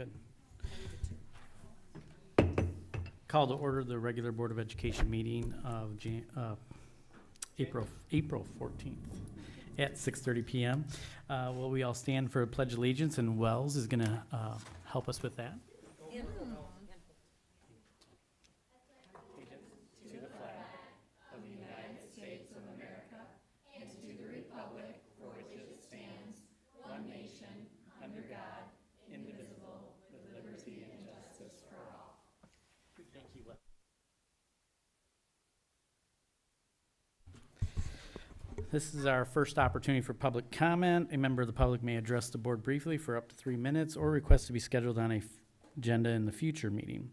Good. Call to order the regular Board of Education meeting of April 14th at 6:30 p.m. Will we all stand for a pledge of allegiance, and Wells is going to help us with that. To the flag of the United States of America and to the republic for which it stands, one nation, under God, indivisible, with liberty and justice for all. Thank you, Wells. This is our first opportunity for public comment. A member of the public may address the board briefly for up to 3 minutes or request to be scheduled on a agenda in the future meeting.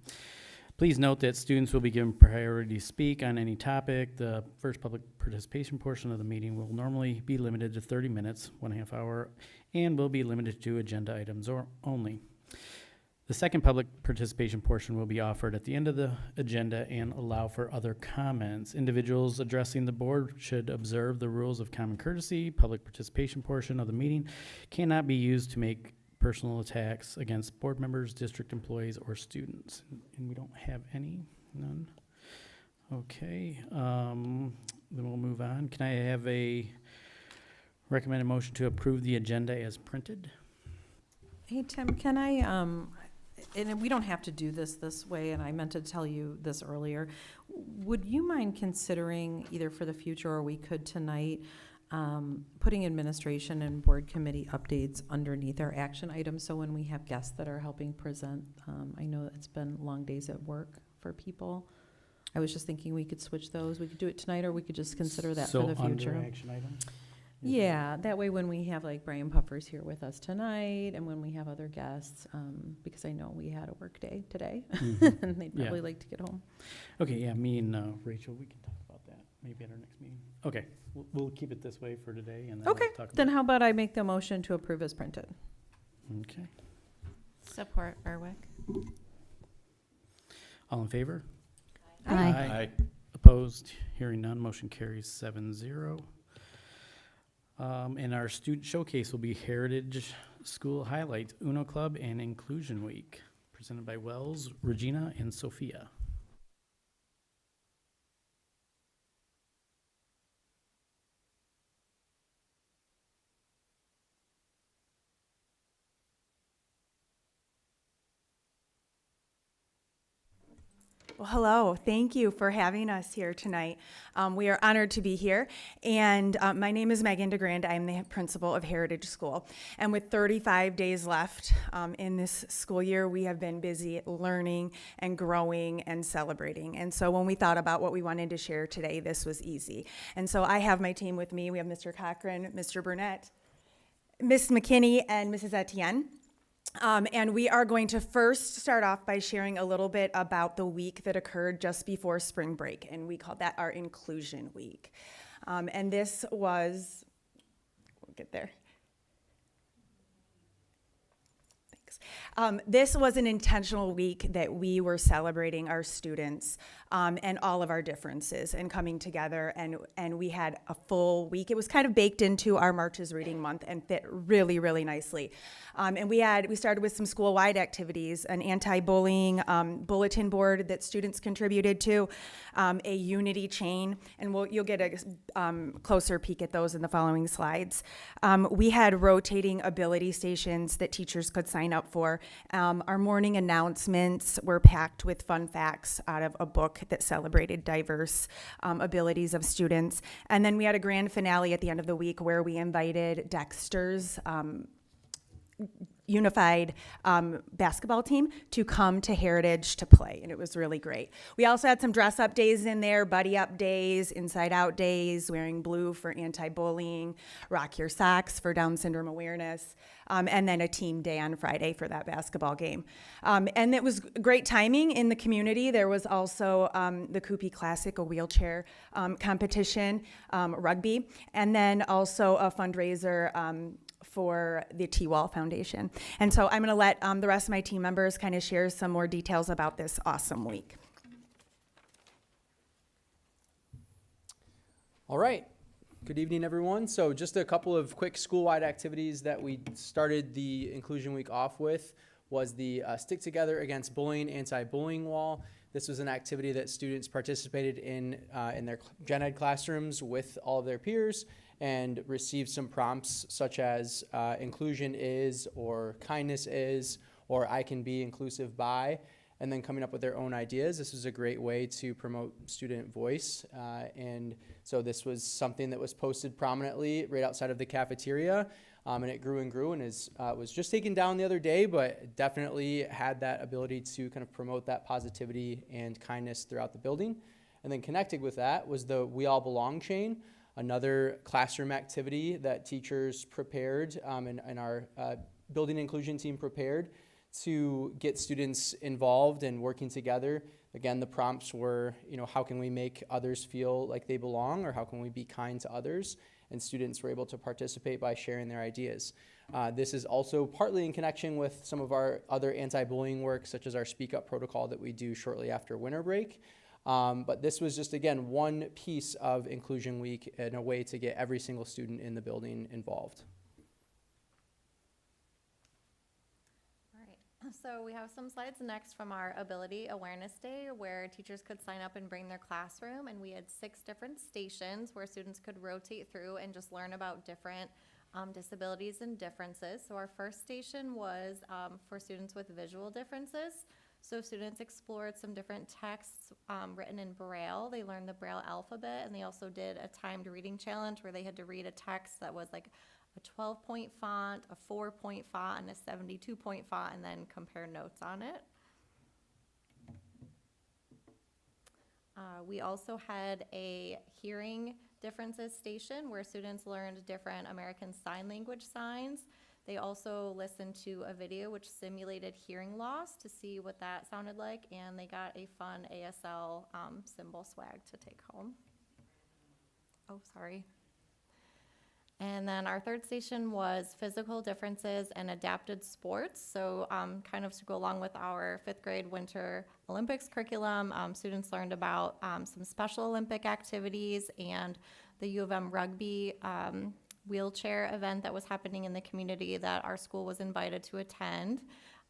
Please note that students will be given priority to speak on any topic. The first public participation portion of the meeting will normally be limited to 30 minutes, 1/2 hour, and will be limited to agenda items only. The second public participation portion will be offered at the end of the agenda and allow for other comments. Individuals addressing the board should observe the rules of common courtesy. Public participation portion of the meeting cannot be used to make personal attacks against board members, district employees, or students. And we don't have any, none. Okay, then we'll move on. Can I have a recommended motion to approve the agenda as printed? Hey, Tim, can I, and we don't have to do this way, and I meant to tell you this earlier. Would you mind considering, either for the future or we could tonight, putting administration and board committee updates underneath our action items, so when we have guests that are helping present, I know it's been long days at work for people. I was just thinking we could switch those. We could do it tonight, or we could just consider that for the future. So under action items? Yeah, that way when we have like Brian Puffers here with us tonight, and when we have other guests, because I know we had a work day today, Mhm. and they'd probably like to get home. Okay, yeah, me and Rachel, we can talk about that maybe at our next meeting. Okay, we'll keep it this way for today, and then Okay, we'll talk then about how about I make the motion to approve as printed? Okay, Support Berwick. all in favor? Aye. Opposed? Hearing none, motion carries 7-0. And our student showcase will be Heritage School Highlights, Uno Club, and Inclusion Week, presented by Wells, Regina, and Sophia. Well, hello. Thank you for having us here tonight. We are honored to be here. And my name is Megan DeGrand. I'm the principal of Heritage School. And with 35 days left in this school year, we have been busy learning and growing and celebrating. And so when we thought about what we wanted to share today, this was easy. And so I have my team with me. We have Mr. Cochran, Mr. Burnett, Ms. McKinney, and Mrs. Etienne. And we are going to first start off by sharing a little bit about the week that occurred just before spring break, and we called that our Inclusion Week. And this was, we'll get there. Thanks. This was an intentional week that we were celebrating our students and all of our differences and coming together, and we had a full week. It was kind of baked into our March's Reading Month and fit really, really nicely. And we started with some school-wide activities, an anti-bullying bulletin board that students contributed to, a unity chain, and you'll get a closer peek at those in the following slides. We had rotating ability stations that teachers could sign up for. Our morning announcements were packed with fun facts out of a book that celebrated diverse abilities of students. And then we had a grand finale at the end of the week where we invited Dexter's unified basketball team to come to Heritage to play, and it was really great. We also had some dress up days in there, buddy up days, inside out days, wearing blue for anti-bullying, rock your socks for Down syndrome awareness, and then a team day on Friday for that basketball game. And it was great timing in the community. There was also the Coopy Classic, a wheelchair competition, rugby, and then also a fundraiser for the T-Wall Foundation. And so I'm going to let the rest of my team members kind of share some more details about this awesome week. All right. Good evening, everyone. So just a couple of quick school-wide activities that we started the Inclusion Week off with. was the Stick Together Against Bullying Anti-Bullying Wall. This was an activity that students participated in their gen ed classrooms with all of their peers and received some prompts such as inclusion is, or kindness is, or I can be inclusive by, and then coming up with their own ideas. This was a great way to promote student voice. And so this was something that was posted prominently right outside of the cafeteria. And it grew and grew and was just taken down the other day, but definitely had that ability to kind of promote that positivity and kindness throughout the building. And then connected with that was the We All Belong chain, another classroom activity that teachers prepared and our building inclusion team prepared to get students involved and working together. Again, the prompts were, how can we make others feel like they belong, or how can we be kind to others? And students were able to participate by sharing their ideas. This is also partly in connection with some of our other anti-bullying work, such as our Speak Up protocol that we do shortly after winter break. But this was just, again, one piece of Inclusion Week and a way to get every single student in the building involved. So we have some slides next from our Ability Awareness Day, where teachers could sign up and bring their classroom, and we had 6 different stations where students could rotate through and just learn about different disabilities and differences. So our first station was for students with visual differences. So students explored some different texts written in Braille. They learned the Braille alphabet, and they also did a timed reading challenge where they had to read a text that was like a 12-point font, a 4-point font, and a 72-point font, and then compare notes on it. We also had a hearing differences station where students learned different American Sign Language signs. They also listened to a video which simulated hearing loss to see what that sounded like, and they got a fun ASL symbol swag to take home. Oh, sorry. And then our third station was physical differences and adapted sports. So kind of to go along with our 5th grade Winter Olympics curriculum, students learned about some Special Olympic activities and the U of M rugby wheelchair event that was happening in the community that our school was invited to attend,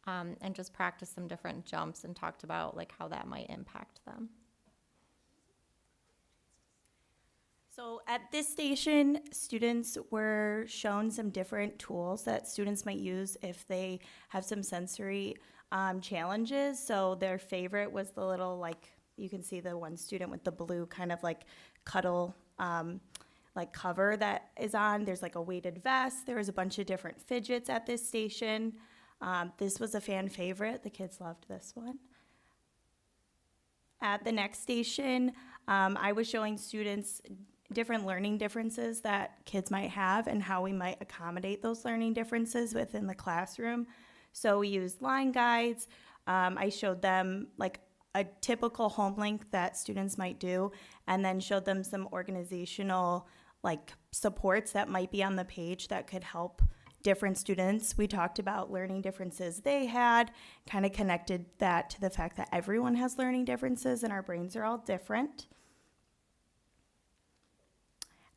and just practice some different jumps and talked about like how that might impact them. So at this station, students were shown some different tools that students might use if they have some sensory challenges. So their favorite was the little, like, you can see the one student with the blue kind of like cuddle like cover that is on. There's like a weighted vest. There was a bunch of different fidgets at this station. This was a fan favorite. The kids loved this one. At the next station, I was showing students different learning differences that kids might have and how we might accommodate those learning differences within the classroom. So we used line guides. I showed them like a typical home link that students might do, and then showed them some organizational like supports that might be on the page that could help different students. We talked about learning differences they had, kind of connected that to the fact that everyone has learning differences and our brains are all different.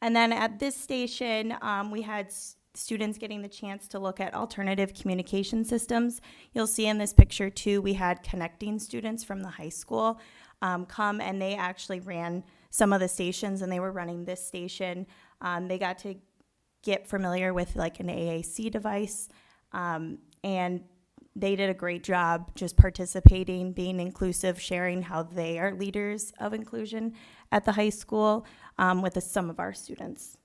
And then at this station, we had students getting the chance to look at alternative communication systems. You'll see in this picture too, we had connecting students from the high school come, and they actually ran some of the stations, and they were running this station. They got to get familiar with like an AAC device, and they did a great job just participating, being inclusive, sharing how they are leaders of inclusion at the high school with some of our students.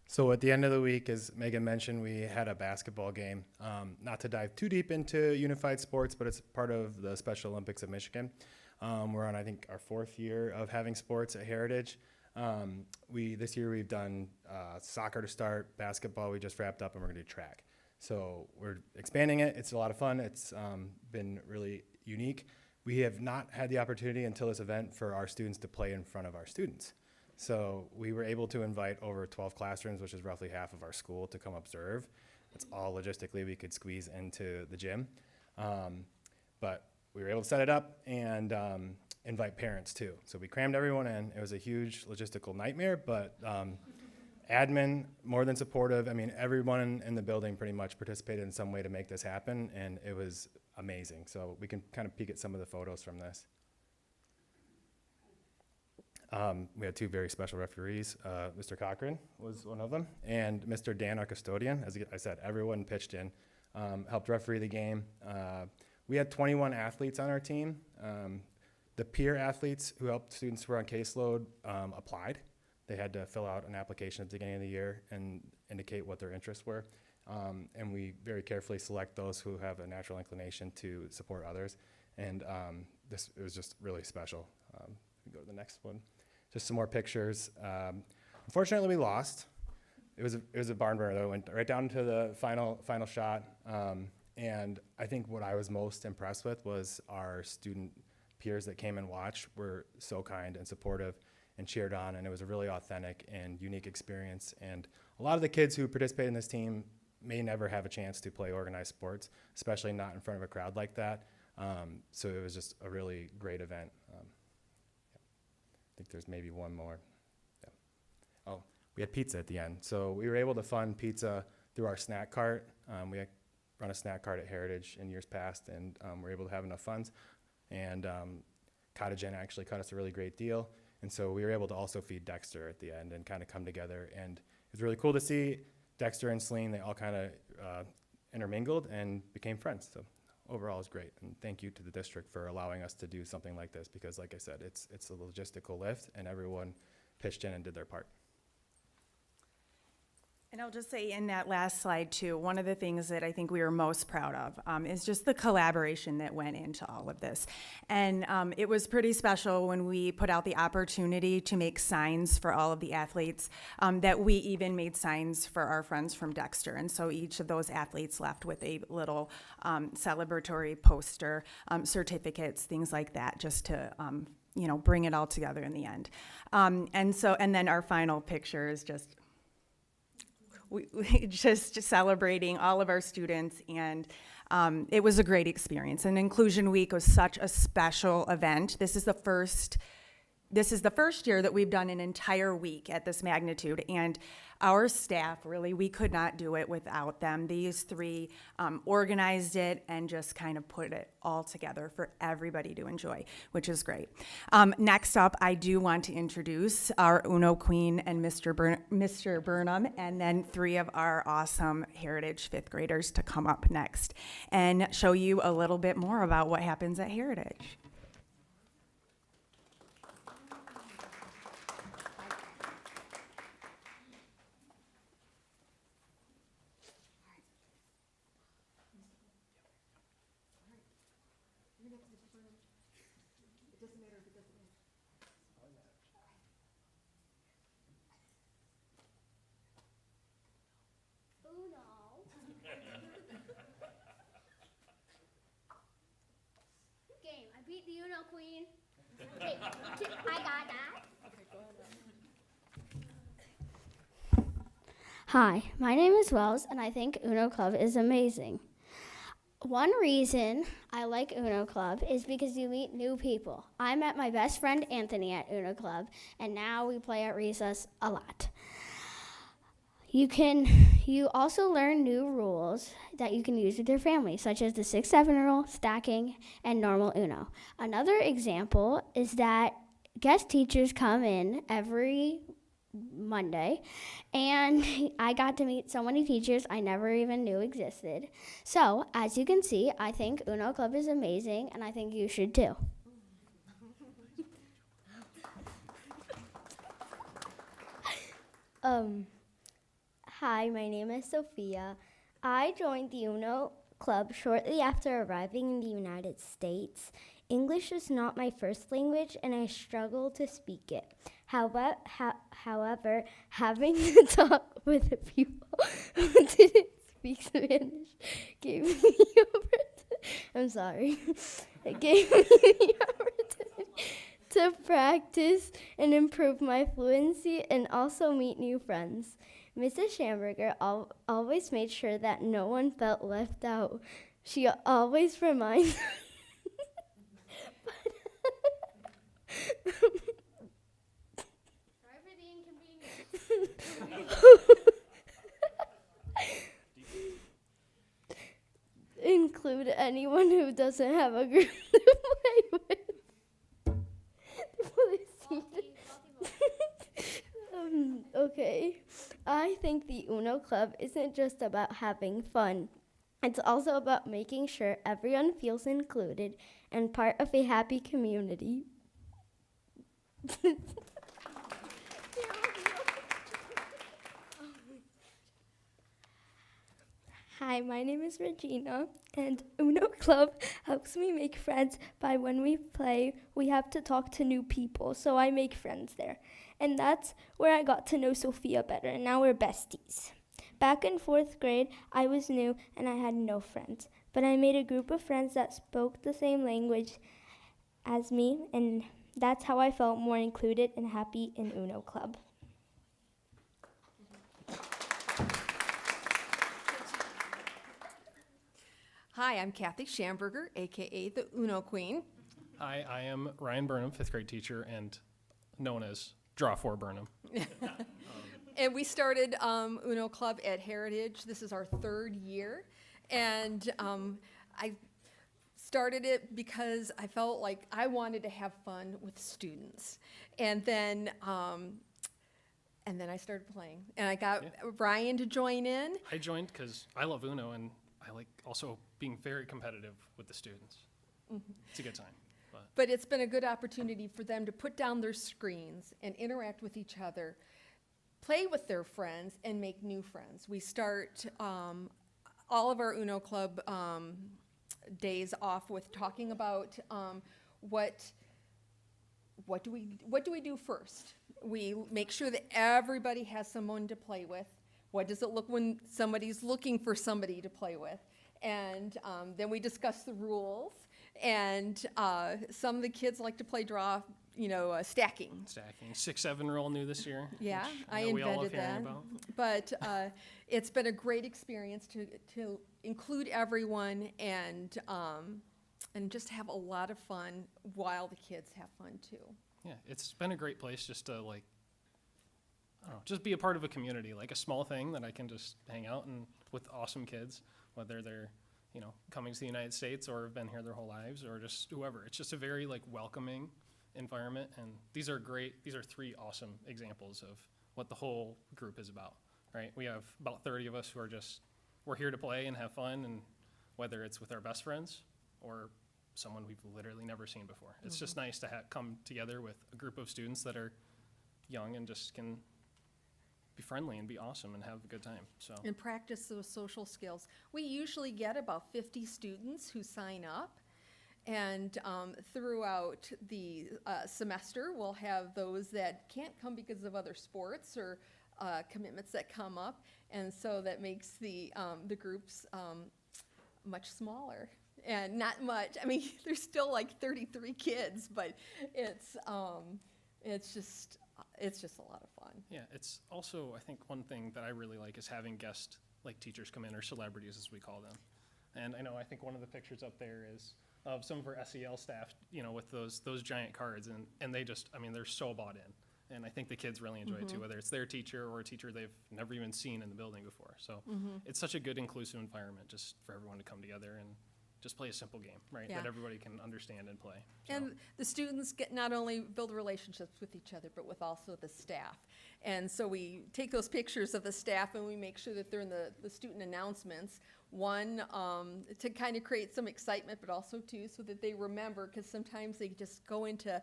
So at the end of the week, as Megan mentioned, we had a basketball game. Not to dive too deep into unified sports, but it's part of the Special Olympics of Michigan. We're on, I think, our 4th year of having sports at Heritage. This year we've done soccer to start, basketball we just wrapped up, and we're going to do track. So we're expanding it. It's a lot of fun. It's been really unique. We have not had the opportunity until this event for our students to play in front of our students. So we were able to invite over 12 classrooms, which is roughly half of our school, to come observe. That's all logistically we could squeeze into the gym. But we were able to set it up and invite parents too. So we crammed everyone in. It was a huge logistical nightmare, but Admin, more than supportive. I mean, everyone in the building pretty much participated in some way to make this happen, and it was amazing. So we can kind of peek at some of the photos from this. We had two very special referees. Mr. Cochran was one of them, and Mr. Dan, our custodian. As I said, everyone pitched in, helped referee the game. We had 21 athletes on our team. The peer athletes who helped students who were on caseload applied. They had to fill out an application at the beginning of the year and indicate what their interests were. And we very carefully select those who have a natural inclination to support others. And it was just really special. We go to the next one. Just some more pictures. Unfortunately, we lost. It was a barn burner though. It went right down to the final shot. And I think what I was most impressed with was our student peers that came and watched were so kind and supportive and cheered on, and it was a really authentic and unique experience. And a lot of the kids who participate in this team may never have a chance to play organized sports, especially not in front of a crowd like that. So it was just a really great event. I think there's maybe one more. Yeah. Oh, we had pizza at the end. So we were able to fund pizza through our snack cart. We had run a snack cart at Heritage in years past, and we're able to have enough funds. And Cottage Inn actually cut us a really great deal. And so we were able to also feed Dexter at the end and kind of come together. And it was really cool to see Dexter and Saline, they all kind of intermingled and became friends. So overall, it was great. And thank you to the district for allowing us to do something like this, because like I said, it's a logistical lift and everyone pitched in and did their part. And I'll just say in that last slide too, one of the things that I think we were most proud of is just the collaboration that went into all of this. And it was pretty special when we put out the opportunity to make signs for all of the athletes, that we even made signs for our friends from Dexter. And so each of those athletes left with a little celebratory poster, certificates, things like that, just to bring it all together in the end. And then our final picture is just we just celebrating all of our students, and it was a great experience. And Inclusion Week was such a special event. This is the first year that we've done an entire week at this magnitude, and our staff, really, we could not do it without them. These three organized it and just kind of put it all together for everybody to enjoy, which is great. Next up, I do want to introduce our Uno Queen and Mr. Burnham, and then three of our awesome Heritage fifth graders to come up next and show you a little bit more about what happens at Heritage. Game. I beat the Uno Queen. Okay, I got that. Okay, go ahead. Hi, my name is Wells, and I think Uno Club is amazing. One reason I like Uno Club is because you meet new people. I met my best friend Anthony at Uno Club, and now we play at recess a lot. You also learn new rules that you can use with your family, such as the 6-7 rule, stacking, and normal Uno. Another example is that guest teachers come in every Monday, and I got to meet so many teachers I never even knew existed. So, as you can see, I think Uno Club is amazing, and I think you should too. Hi, my name is Sophia. I joined the Uno Club shortly after arriving in the United States. English is not my first language, and I struggle to speak it. However, having to talk with the people who didn't speak Spanish gave me the opportunity to practice and improve my fluency and also meet new friends. Mrs. Schamberger always made sure that no one felt left out. She always reminds Sorry for the inconvenience. Include anyone who doesn't have a group to play with. Okay. I think the Uno Club isn't just about having fun. It's also about making sure everyone feels included and part of a happy community. Hi, my name is Regina, and Uno Club helps me make friends by when we play, we have to talk to new people, so I make friends there. And that's where I got to know Sophia better, and now we're besties. Back in 4th grade, I was new and I had no friends, but I made a group of friends that spoke the same language as me, and that's how I felt more included and happy in Uno Club. Hi, I'm Kathy Schamberger, aka the Uno Queen. Hi, I am Ryan Burnham, 5th grade teacher and known as Draw 4 Burnham. And we started Uno Club at Heritage. This is our 3rd year. And I started it because I felt like I wanted to have fun with students. And then I started playing. And I got Ryan to join in. I joined because I love Uno and I like also being very competitive with the students. Mm-hmm. It's a good time. But it's been a good opportunity for them to put down their screens and interact with each other, play with their friends, and make new friends. We start all of our Uno Club days off with talking about what do we do first. We make sure that everybody has someone to play with. What does it look when somebody's looking for somebody to play with? And then we discuss the rules. And some of the kids like to play draw, stacking. Stacking. 6-7 rule new this year. Yeah, I know we all love invented hearing that. about. But it's been a great experience to include everyone and just have a lot of fun while the kids have fun too. Yeah, it's been a great place just to just be a part of a community, like a small thing that I can just hang out and with awesome kids, whether they're coming to the United States or have been here their whole lives or just whoever. It's just a very welcoming environment, and these are 3 awesome examples of what the whole group is about, right? We have about 30 of us who are we're here to play and have fun, and whether it's with our best friends or someone we've literally never seen before. It's just nice to come together with a group of students that are young and just can be friendly and be awesome and have a good time. And practice those social skills. We usually get about 50 students who sign up, and throughout the semester, we'll have those that can't come because of other sports or commitments that come up, and so that makes the groups much smaller. And not much. I mean, there's still 33 kids, but it's just a lot of fun. Yeah, it's also, I think one thing that I really like is having guest teachers come in, or celebrities as we call them. And I think one of the pictures up there is of some of our SEL staff, with those giant cards, and they just, they're so bought in. And I think the kids really enjoy it too, whether it's their teacher or a teacher they've never even seen in the building before. So it's such a good inclusive environment just for everyone to come together and just play a simple game, right? Yeah. That everybody can understand and play. So. And the students get not only build relationships with each other, but with also the staff. And so we take those pictures of the staff and we make sure that they're in the student announcements. One, to kind of create some excitement, but also too, so that they remember, because sometimes they just go into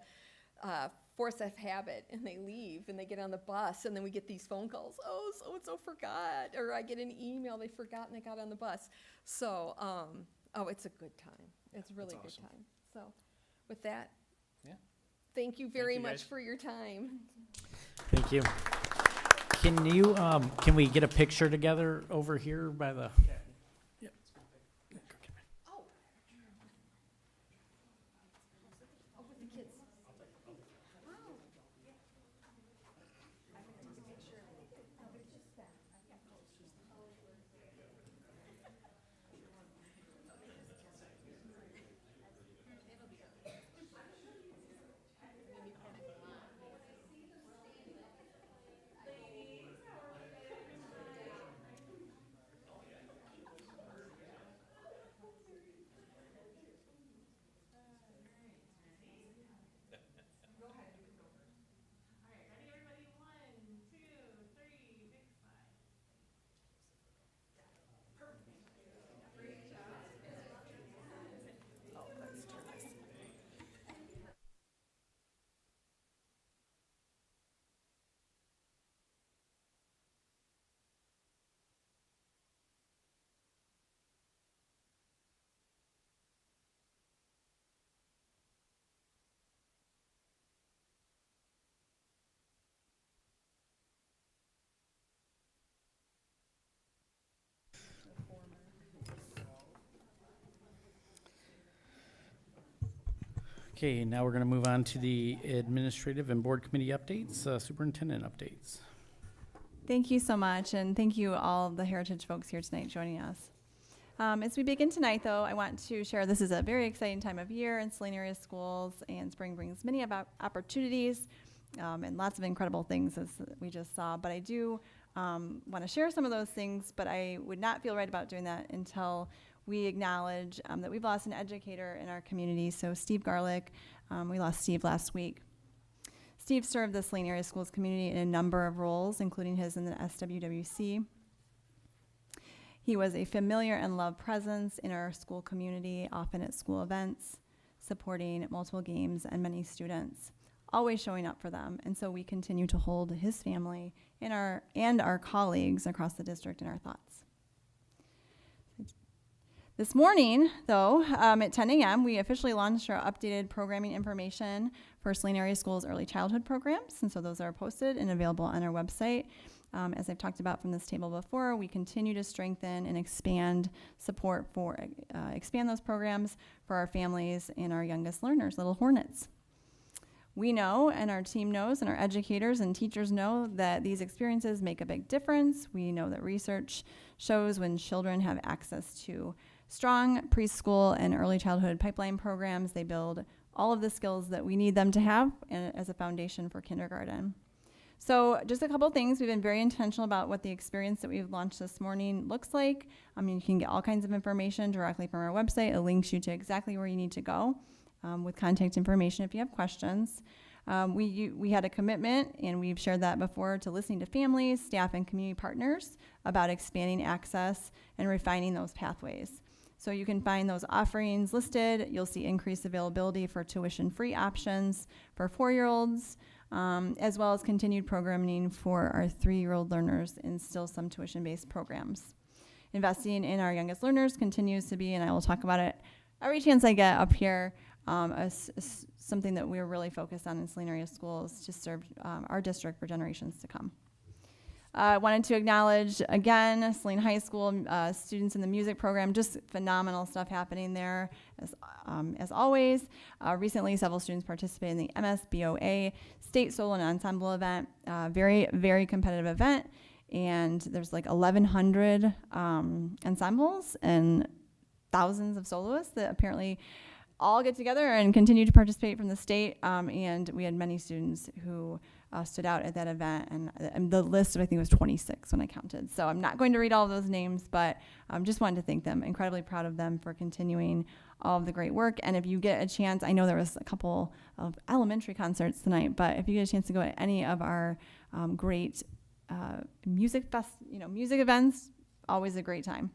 force of habit and they leave and they get on the bus and then we get these phone calls, oh, so-and-so forgot, or I get an email, they forgot and they got on the bus. So, it's a good time. It's a really good time. So with that, thank you very much for your time. Thank you. Can we get a picture together over here by the? Okay, now we're going to move on to the administrative and board committee updates, superintendent updates. Thank you so much, and thank you all the Heritage folks here tonight joining us. As we begin tonight, though, I want to share this is a very exciting time of year in Saline area schools, and spring brings many opportunities and lots of incredible things, as we just saw. But I do want to share some of those things, but I would not feel right about doing that until we acknowledge that we've lost an educator in our community. So Steve Garlick, we lost Steve last week. Steve served the Saline area schools community in a number of roles, including his in the SWWC. He was a familiar and loved presence in our school community, often at school events, supporting multiple games and many students, always showing up for them. And so we continue to hold his family and our colleagues across the district in our thoughts. This morning, though, at 10 a.m., we officially launched our updated programming information for Saline area schools' early childhood programs, and so those are posted and available on our website. As I've talked about from this table before, we continue to strengthen and expand support for expand those programs for our families and our youngest learners, Little Hornets. We know, and our team knows, and our educators and teachers know that these experiences make a big difference. We know that research shows when children have access to strong preschool and early childhood pipeline programs, they build all of the skills that we need them to have as a foundation for kindergarten. So just a couple things. We've been very intentional about what the experience that we've launched this morning looks like. You can get all kinds of information directly from our website. It links you to exactly where you need to go with contact information if you have questions. We had a commitment, and we've shared that before, to listening to families, staff, and community partners about expanding access and refining those pathways. So you can find those offerings listed. You'll see increased availability for tuition-free options for 4-year-olds, as well as continued programming for our 3-year-old learners and still some tuition-based programs. Investing in our youngest learners continues to be, and I will talk about it every chance I get up here, something that we're really focused on in Saline area schools to serve our district for generations to come. I wanted to acknowledge, again, Saline High School students in the music program, just phenomenal stuff happening there, as always. Recently, several students participated in the MSBOA State Solo and Ensemble event, very, very competitive event, and there's like 1,100 ensembles and thousands of soloists that apparently all get together and continue to participate from the state, and we had many students who stood out at that event, and the list, I think, was 26 when I counted. So I'm not going to read all of those names, but just wanted to thank them. Incredibly proud of them for continuing all of the great work. And if you get a chance, I know there was a couple of elementary concerts tonight, but if you get a chance to go to any of our great music events, always a great time.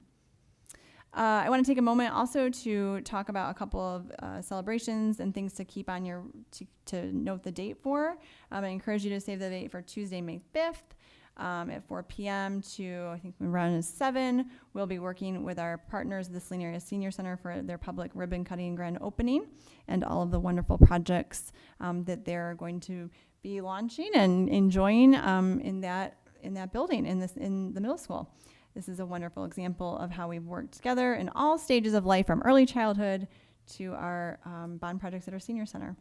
I want to take a moment also to talk about a couple of celebrations and things to keep on to note the date for. I encourage you to save the date for Tuesday, May 5th at 4 p.m. to, I think, around 7. We'll be working with our partners, the Saline Area Senior Center, for their public ribbon cutting grand opening and all of the wonderful projects that they're going to be launching and enjoying in that building in the middle school. This is a wonderful example of how we've worked together in all stages of life, from early childhood to our bond projects at our senior center.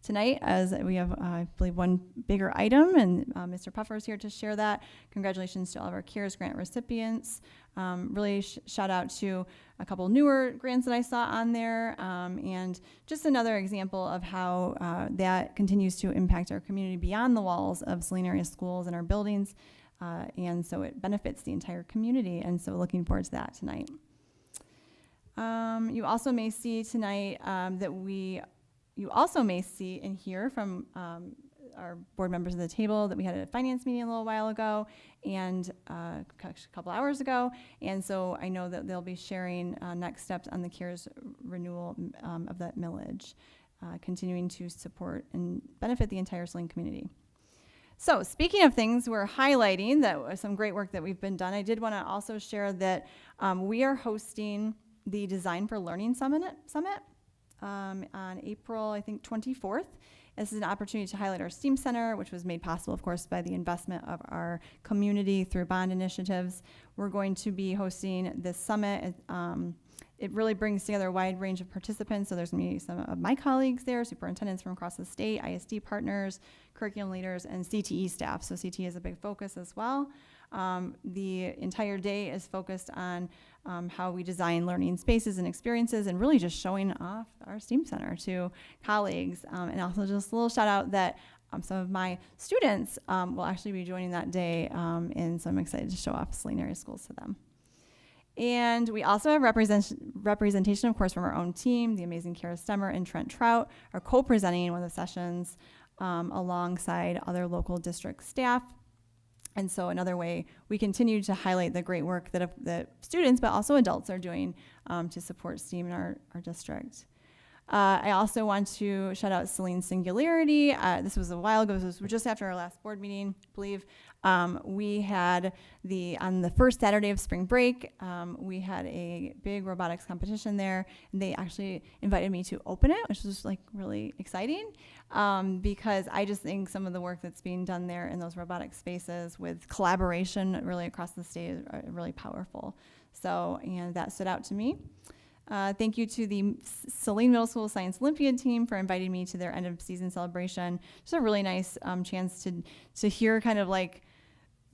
Tonight, as we have, I believe, one bigger item, and Mr. Puffer is here to share that. Congratulations to all of our CARES grant recipients. Really shout out to a couple newer grants that I saw on there, and just another example of how that continues to impact our community beyond the walls of Saline area schools and our buildings. And so it benefits the entire community, and so looking forward to that tonight. You also may see tonight you also may see and hear from our board members of the table that we had a finance meeting a little while ago and a couple hours ago, and so I know that they'll be sharing next steps on the CARES renewal of that millage, continuing to support and benefit the entire Saline community. So speaking of things we're highlighting, that was some great work that we've been done, I did want to also share that we are hosting the Design for Learning Summit on April, I think, 24th. This is an opportunity to highlight our STEAM Center, which was made possible, of course, by the investment of our community through bond initiatives. We're going to be hosting this summit it really brings together a wide range of participants. So there's going to be some of my colleagues there, superintendents from across the state, ISD partners, curriculum leaders, and CTE staff. So CTE is a big focus as well. The entire day is focused on how we design learning spaces and experiences, and really just showing off our STEAM Center to colleagues. And also just a little shout out that some of my students will actually be joining that day, and so I'm excited to show off Saline area schools to them. And we also have representation, of course, from our own team. The amazing Kara Stemmer and Trent Trout are co-presenting one of the sessions alongside other local district staff. And so another way we continue to highlight the great work that students, but also adults, are doing to support STEAM in our district. I also want to shout out Saline Singularity. This was a while ago. This was just after our last board meeting, I believe. We had on the first Saturday of spring break, we had a big robotics competition there. And they actually invited me to open it, which was like really exciting, because I just think some of the work that's being done there in those robotic spaces with collaboration really across the state is really powerful. So, and that stood out to me. Thank you to the Saline Middle School Science Olympiad team for inviting me to their end of season celebration. Just a really nice chance to hear kind of like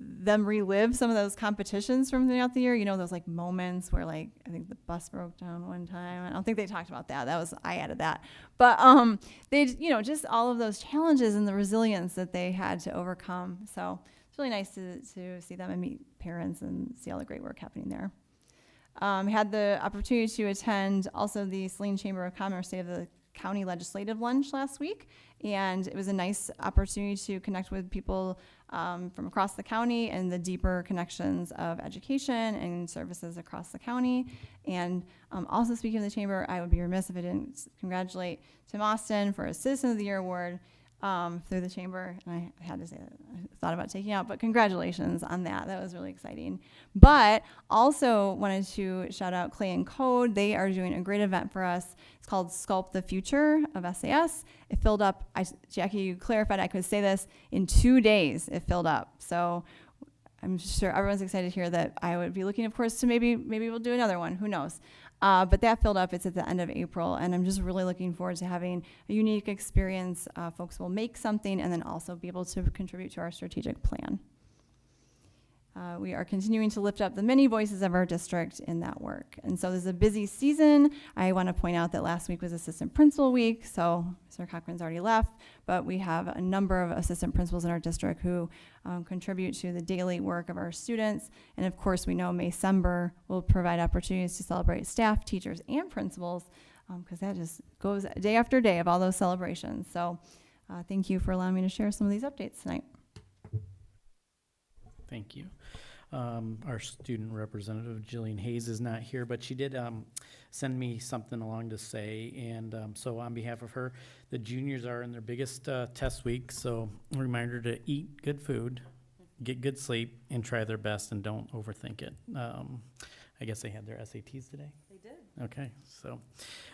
them relive some of those competitions from throughout the year. You know, those like moments where like, I think the bus broke down one time. I don't think they talked about that. I added that. But they, just all of those challenges and the resilience that they had to overcome. So it's really nice to see them and meet parents and see all the great work happening there. Had the opportunity to attend also the Saline Chamber of Commerce State of the County Legislative Lunch last week, and it was a nice opportunity to connect with people from across the county and the deeper connections of education and services across the county. And also speaking of the chamber, I would be remiss if I didn't congratulate Tim Austin for a Citizen of the Year award through the chamber. And I had to say that I thought about taking out, but congratulations on that. That was really exciting. But also wanted to shout out Clay and Code. They are doing a great event for us. It's called Sculpt the Future of SAS. It filled up, Jackie, you clarified I could say this, in 2 days it filled up. So I'm sure everyone's excited to hear that. I would be looking, of course, to maybe we'll do another one. Who knows? But that filled up. It's at the end of April, and I'm just really looking forward to having a unique experience. Folks will make something and then also be able to contribute to our strategic plan. We are continuing to lift up the many voices of our district in that work. And so this is a busy season. I want to point out that last week was Assistant Principal Week, so Mr. Cochran's already left, but we have a number of assistant principals in our district who contribute to the daily work of our students. And of course, we know May-Cember will provide opportunities to celebrate staff, teachers, and principals, because that just goes day after day of all those celebrations. So thank you for allowing me to share some of these updates tonight. Thank you. Our student representative, Jillian Hayes, is not here, but she did send me something along to say, and so on behalf of her, the juniors are in their biggest test week, so a reminder to eat good food, get good sleep, and try their best, and don't overthink it. I guess they had their SATs today? They did. Okay, so,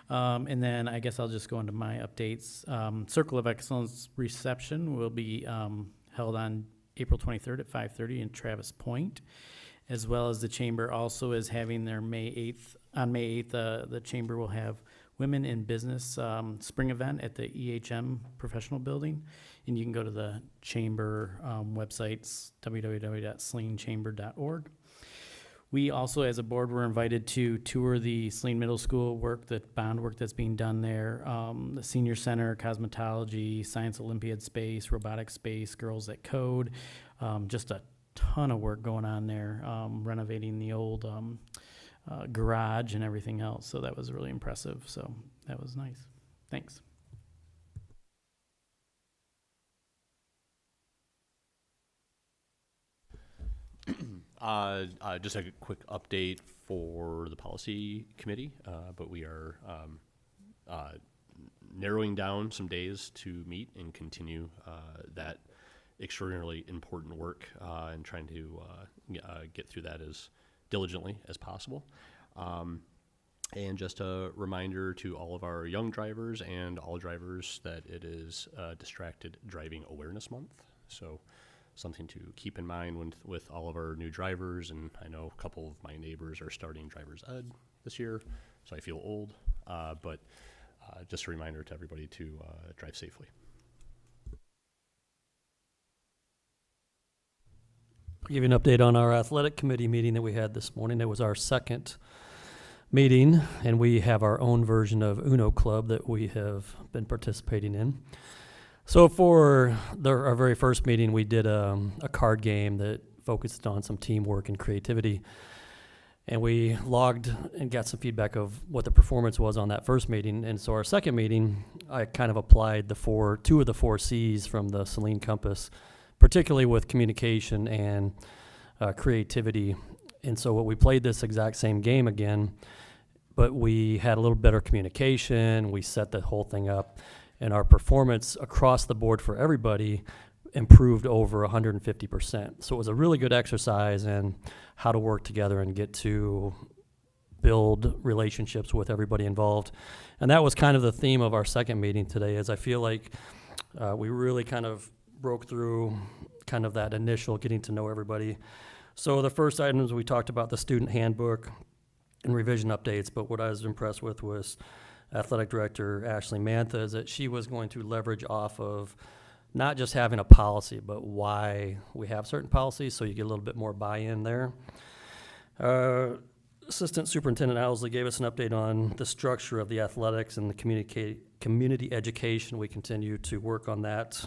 and then I guess I'll just go into my updates. Circle of Excellence reception will be held on April 23rd at 5:30 in Travis Point, as well as the Chamber also is having their May 8th, on May 8th, the Chamber will have Women in Business spring event at the EHM Professional Building, and you can go to the Chamber websites, www.salinechamber.org. We also, as a board, were invited to tour the Saline Middle School work, the bond work that's being done there, the Senior Center, Cosmetology, Science Olympiad Space, Robotics Space, Girls That Code, just a ton of work going on there, renovating the old garage and everything else. So that was really impressive. So that was nice. Thanks. Just a quick update for the policy committee, but we are narrowing down some days to meet and continue that extraordinarily important work and trying to get through that as diligently as possible. And just a reminder to all of our young drivers and all drivers that it is Distracted Driving Awareness Month. So something to keep in mind with all of our new drivers. And I know a couple of my neighbors are starting driver's ed this year, so I feel old. But just a reminder to everybody to drive safely. I'll give you an update on our athletic committee meeting that we had this morning. It was our second meeting, and we have our own version of Uno Club that we have been participating in. So for our very first meeting, we did a card game that focused on some teamwork and creativity. And we logged and got some feedback of what the performance was on that first meeting. And so our second meeting, I kind of applied two of the 4 C's from the Saline Compass, particularly with communication and creativity. And so we played this exact same game again, but we had a little better communication. We set the whole thing up, and our performance across the board for everybody improved over 150%. So it was a really good exercise in how to work together and get to build relationships with everybody involved. And that was kind of the theme of our second meeting today, is I feel like we really kind of broke through kind of that initial getting to know everybody. So the first items, we talked about the student handbook and revision updates, but what I was impressed with was Athletic Director Ashley Mantha, is that she was going to leverage off of not just having a policy, but why we have certain policies, so you get a little bit more buy-in there. Assistant Superintendent Owsley gave us an update on the structure of the athletics and the community education. We continue to work on that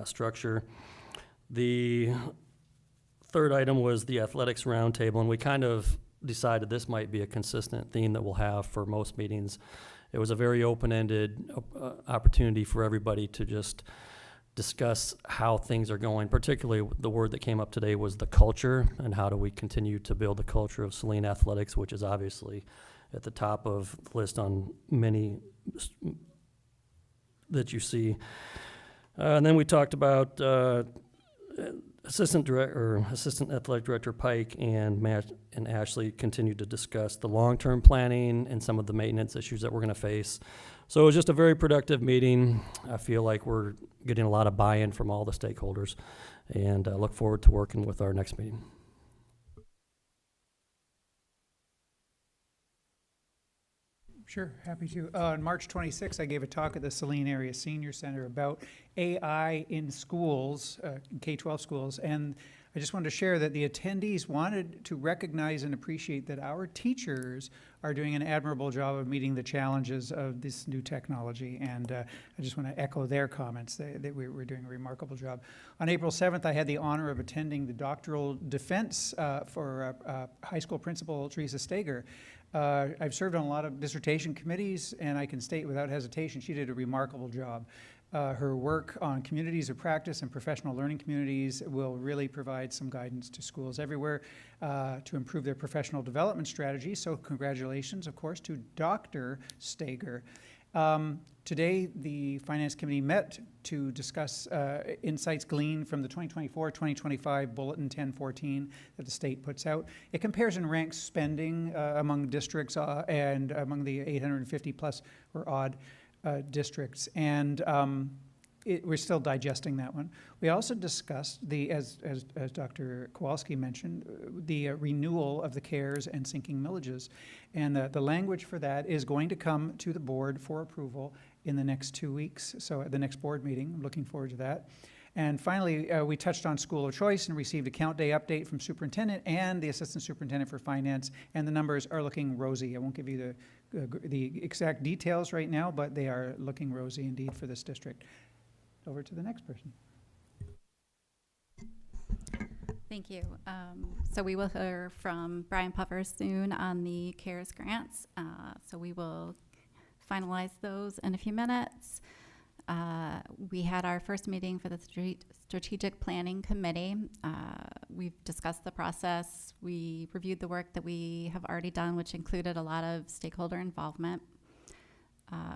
structure. The third item was the athletics roundtable, and we kind of decided this might be a consistent theme that we'll have for most meetings. It was a very open-ended opportunity for everybody to just discuss how things are going. Particularly, the word that came up today was the culture, and how do we continue to build the culture of Saline athletics, which is obviously at the top of the list on many that you see. And then we talked about Assistant Athletic Director Pike and Matt and Ashley continued to discuss the long-term planning and some of the maintenance issues that we're going to face. So it was just a very productive meeting. I feel like we're getting a lot of buy-in from all the stakeholders, and I look forward to working with our next meeting. Sure, happy to. On March 26th, I gave a talk at the Saline Area Senior Center about AI in schools, K-12 schools, and I just wanted to share that the attendees wanted to recognize and appreciate that our teachers are doing an admirable job of meeting the challenges of this new technology, and I just want to echo their comments that we're doing a remarkable job. On April 7th, I had the honor of attending the doctoral defense for high school principal Teresa Steger. I've served on a lot of dissertation committees, and I can state without hesitation she did a remarkable job. Her work on communities of practice and professional learning communities will really provide some guidance to schools everywhere to improve their professional development strategy. So congratulations, of course, to Dr. Steger. Today, the Finance Committee met to discuss insights gleaned from the 2024-2025 Bulletin 1014 that the state puts out. It compares and ranks spending among districts and among the 850 plus or odd districts, and we're still digesting that one. We also discussed as Dr. Kowalski mentioned, the renewal of the CARES and sinking millages, and the language for that is going to come to the board for approval in the next 2 weeks. So at the next board meeting, I'm looking forward to that. And finally, we touched on school of choice and received a count day update from superintendent and the assistant superintendent for finance, and the numbers are looking rosy. I won't give you the exact details right now, but they are looking rosy indeed for this district. Over to the next person. Thank you. So we will hear from Brian Puffer soon on the CARES grants. So we will finalize those in a few minutes. We had our first meeting for the Strategic Planning Committee. We've discussed the process. We reviewed the work that we have already done, which included a lot of stakeholder involvement.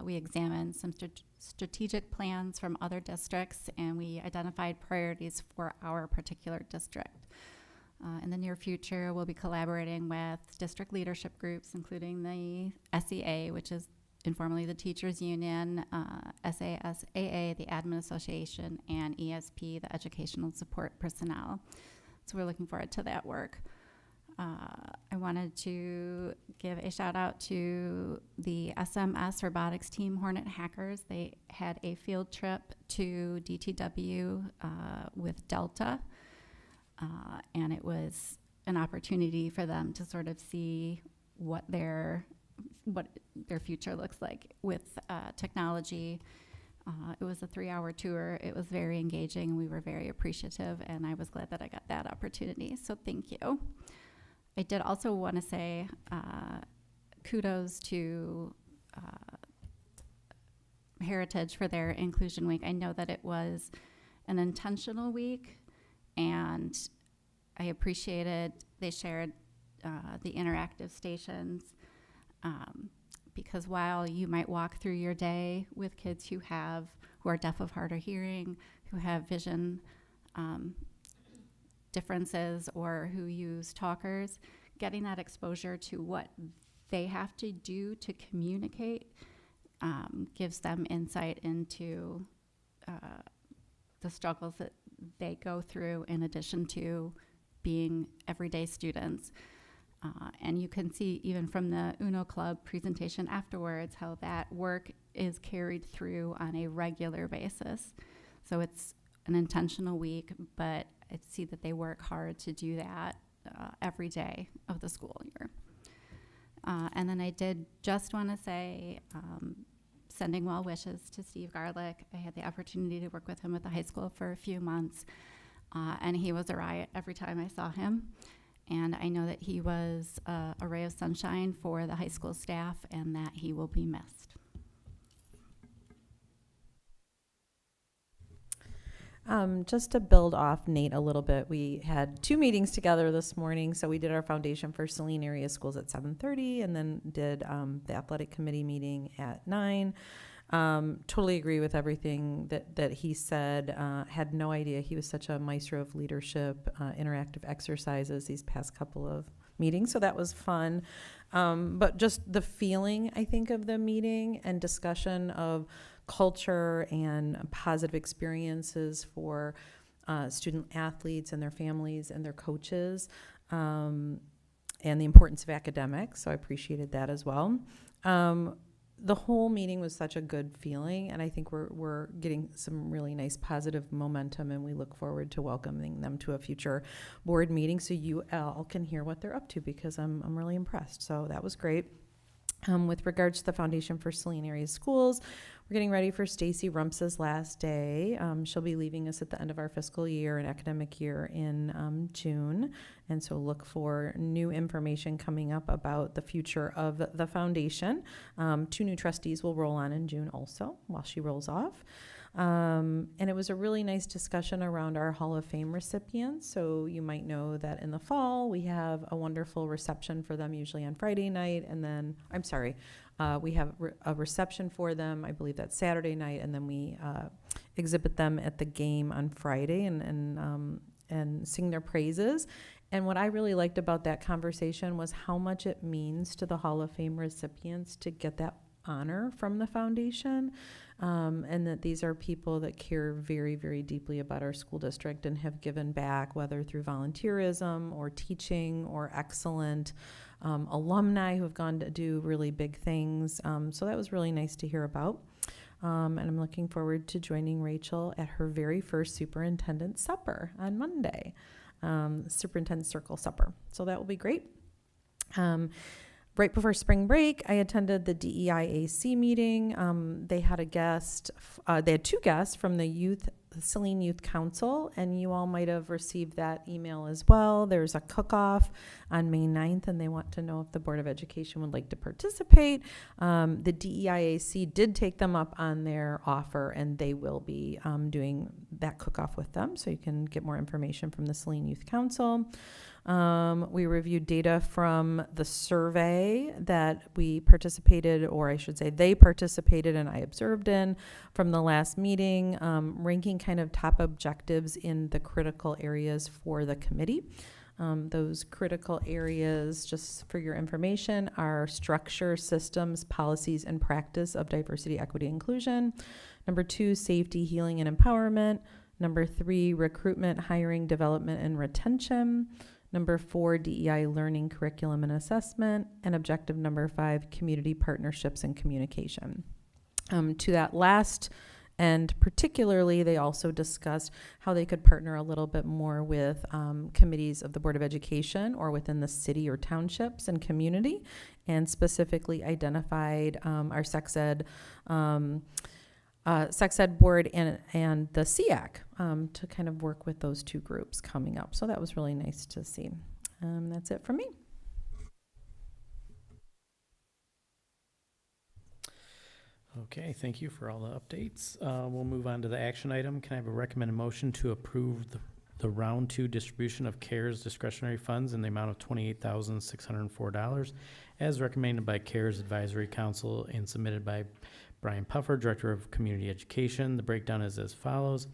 We examined some strategic plans from other districts, and we identified priorities for our particular district. In the near future, we'll be collaborating with district leadership groups, including the SEA, which is informally the Teachers Union, SASAA, the Admin Association, and ESP, the Educational Support Personnel. So we're looking forward to that work. I wanted to give a shout out to the SMS robotics team, Hornet Hackers. They had a field trip to DTW with Delta, and it was an opportunity for them to sort of see what their future looks like with technology. It was a 3-hour tour. It was very engaging. We were very appreciative, and I was glad that I got that opportunity. So thank you. I did also want to say kudos to Heritage for their Inclusion Week. I know that it was an intentional week, and I appreciated they shared the interactive stations, because while you might walk through your day with kids who are deaf of hard or hearing, who have vision differences, or who use talkers, getting that exposure to what they have to do to communicate gives them insight into the struggles that they go through, in addition to being everyday students. And you can see even from the UNO Club presentation afterwards how that work is carried through on a regular basis. So it's an intentional week, but I see that they work hard to do that every day of the school year. And then I did just want to say, sending well wishes to Steve Garlick. I had the opportunity to work with him at the high school for a few months, and he was a riot every time I saw him. And I know that he was a ray of sunshine for the high school staff, and that he will be missed. Just to build off Nate a little bit, we had 2 meetings together this morning. So we did our foundation for Saline area schools at 7:30, and then did the athletic committee meeting at 9. Totally agree with everything that he said. Had no idea he was such a maestro of leadership, interactive exercises these past couple of meetings. So that was fun. But just the feeling, I think, of the meeting and discussion of culture and positive experiences for student athletes and their families and their coaches, and the importance of academics. So I appreciated that as well. The whole meeting was such a good feeling, and I think we're getting some really nice positive momentum, and we look forward to welcoming them to a future board meeting so you all can hear what they're up to, because I'm really impressed. So that was great. With regards to the Foundation for Saline Area Schools, we're getting ready for Stacy Rumps's last day. She'll be leaving us at the end of our fiscal year and academic year in June. And so look for new information coming up about the future of the foundation. 2 new trustees will roll on in June also while she rolls off. And it was a really nice discussion around our Hall of Fame recipients. So you might know that in the fall, we have a wonderful reception for them, usually on Friday night. And then, we have a reception for them, I believe that's Saturday night. And then we exhibit them at the game on Friday and sing their praises. And what I really liked about that conversation was how much it means to the Hall of Fame recipients to get that honor from the foundation, and that these are people that care very, very deeply about our school district and have given back, whether through volunteerism or teaching or excellent alumni who have gone to do really big things. So that was really nice to hear about. And I'm looking forward to joining Rachel at her very first superintendent supper on Monday, superintendent circle supper. So that will be great. Right before spring break, I attended the DEIAC meeting. They had they had 2 guests from the Saline Youth Council, and you all might have received that email as well. There's a cook-off on May 9th, and they want to know if the Board of Education would like to participate. The DEIAC did take them up on their offer, and they will be doing that cook-off with them, so you can get more information from the Saline Youth Council. We reviewed data from the survey that we participated, or I should say they participated and I observed in from the last meeting, ranking kind of top objectives in the critical areas for the committee. Those critical areas, just for your information, are structure, systems, policies, and practice of diversity, equity, inclusion. Number 2, safety, healing, and empowerment. Number 3, recruitment, hiring, development, and retention. Number 4, DEI learning, curriculum, and assessment. And objective number 5, community partnerships and communication. To that last end, particularly, they also discussed how they could partner a little bit more with committees of the Board of Education or within the city or townships and community, and specifically identified our sex ed board and the SEAC to kind of work with those two groups coming up. So that was really nice to see. That's it from me. Okay, thank you for all the updates. We'll move on to the action item. Can I have a recommended motion to approve the round 2 distribution of CARES discretionary funds in the amount of $28,604 as recommended by CARES Advisory Council and submitted by Brian Puffer, Director of Community Education. The breakdown is as follows.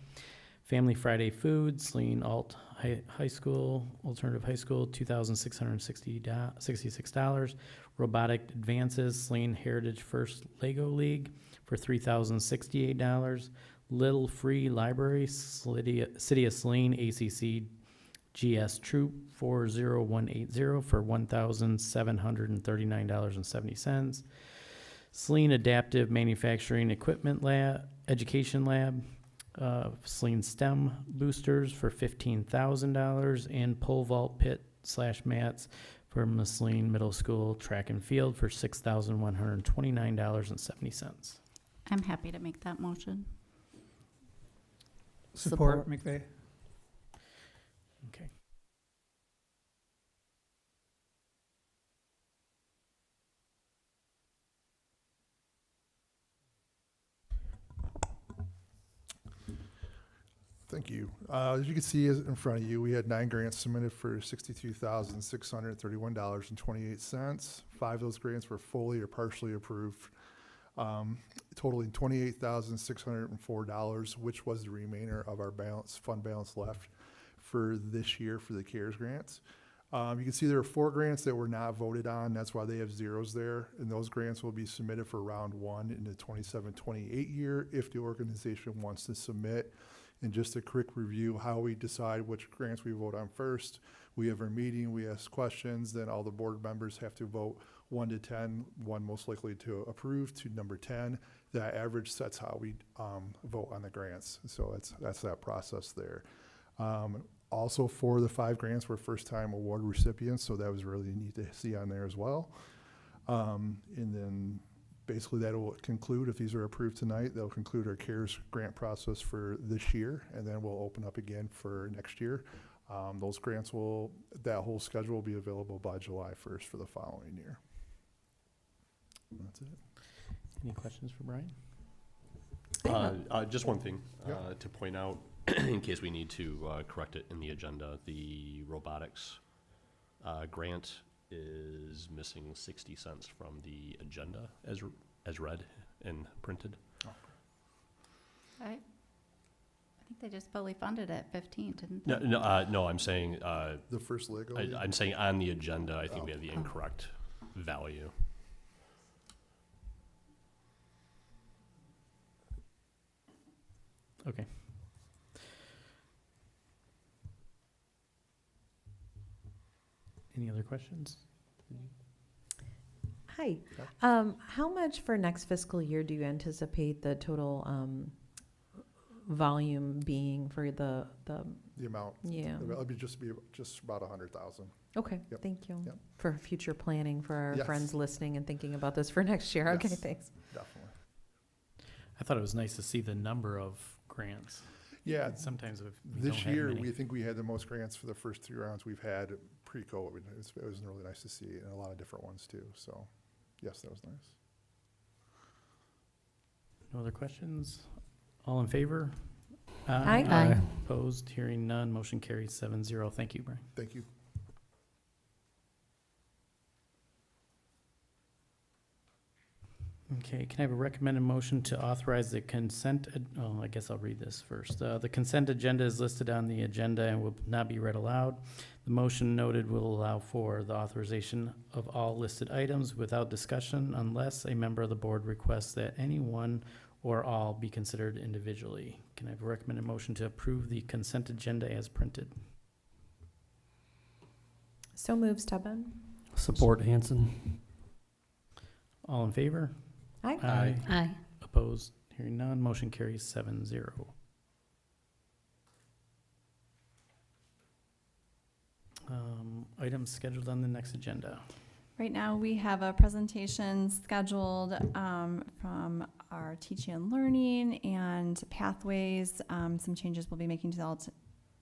Family Friday Food, Saline Alternative High School, $2,666. Robotic Advances, Saline Heritage First Lego League for $3,068. Little Free Library, City of Saline ACC GS Troop 40180 for $1,739.70. Saline Adaptive Manufacturing Equipment Lab, Education Lab, Saline STEM Boosters for $15,000, and Pole Vault Pit / Mats for Saline Middle School Track and Field for $6,129.70. I'm happy to make that motion. Support McVeigh. Okay. Thank you. As you can see in front of you, we had 9 grants submitted for $62,631.28. 5 of those grants were fully or partially approved, totaling $28,604, which was the remainder of our fund balance left for this year for the CARES grants. You can see there are 4 grants that were not voted on. That's why they have zeros there. And those grants will be submitted for round 1 in the 27-28 year if the organization wants to submit. And just a quick review how we decide which grants we vote on first. We have our meeting, we ask questions, then all the board members have to vote 1 to 10, 1 most likely to approve to number 10. That average sets how we vote on the grants. So that's that process there. Also, 4 of the 5 grants were first-time award recipients, so that was really neat to see on there as well. And then basically that will conclude, if these are approved tonight, that'll conclude our CARES grant process for this year, and then we'll open up again for next year. Those grants that whole schedule will be available by July 1st for the following year. And that's it. Any questions for Brian? Just one thing Yeah. to point out, in case we need to correct it in the agenda. The robotics grant is missing 60 cents from the agenda as read and printed. I think they just fully funded it 15, didn't No, they? no, I'm saying The first Lego. I'm saying on the agenda, I think we have the incorrect value. Okay. Any other questions? Hi. How much for next fiscal year do you anticipate the total volume being for the amount? Yeah. It'll be just about 100,000. Okay, Yep. thank you. Yep. For future planning for our Yes. friends listening and thinking about this for next year. Okay, Yes. thanks. Definitely. I thought it was nice to see the number of grants. Yeah. Sometimes we This don't have year, many. we think we had the most grants for the first 3 rounds we've had pre-COVID. It was really nice to see, and a lot of different ones too. So, yes, that was nice. No other questions? All in favor? Aye. Aye. Opposed? Hearing none. Motion carries 7-0. Thank you, Brian. Thank you. Okay, can I have a recommended motion to authorize the consent, I guess I'll read this first. The consent agenda is listed on the agenda and will not be read aloud. The motion noted will allow for the authorization of all listed items without discussion unless a member of the board requests that any one or all be considered individually. Can I have a recommended motion to approve the consent agenda as printed? So moved, Stebbin. Support Hanson. All in favor? Aye. Aye. Opposed? Hearing none, motion carries 7-0. Items scheduled on the next agenda. Right now, we have a presentation scheduled from our teaching and learning and pathways. Some changes we'll be making to the alt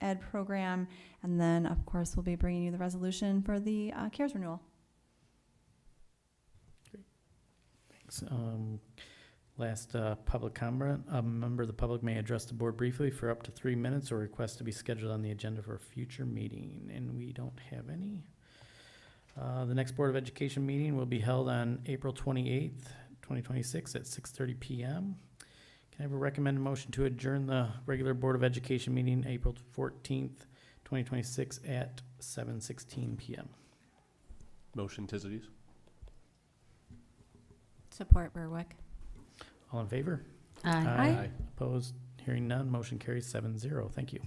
ed program. And then, of course, we'll be bringing you the resolution for the CARES renewal. Thanks. Last public comment. A member of the public may address the board briefly for up to 3 minutes or request to be scheduled on the agenda for a future meeting, and we don't have any. The next Board of Education meeting will be held on April 28th, 2026 at 6:30 p.m. Can I have a recommended motion to adjourn the regular Board of Education meeting April 14th, 2026 at 7:16 p.m.? Motion, Tizities. Support Berwick. All in favor? Aye. Aye. Opposed? Hearing none, motion carries 7-0. Thank you.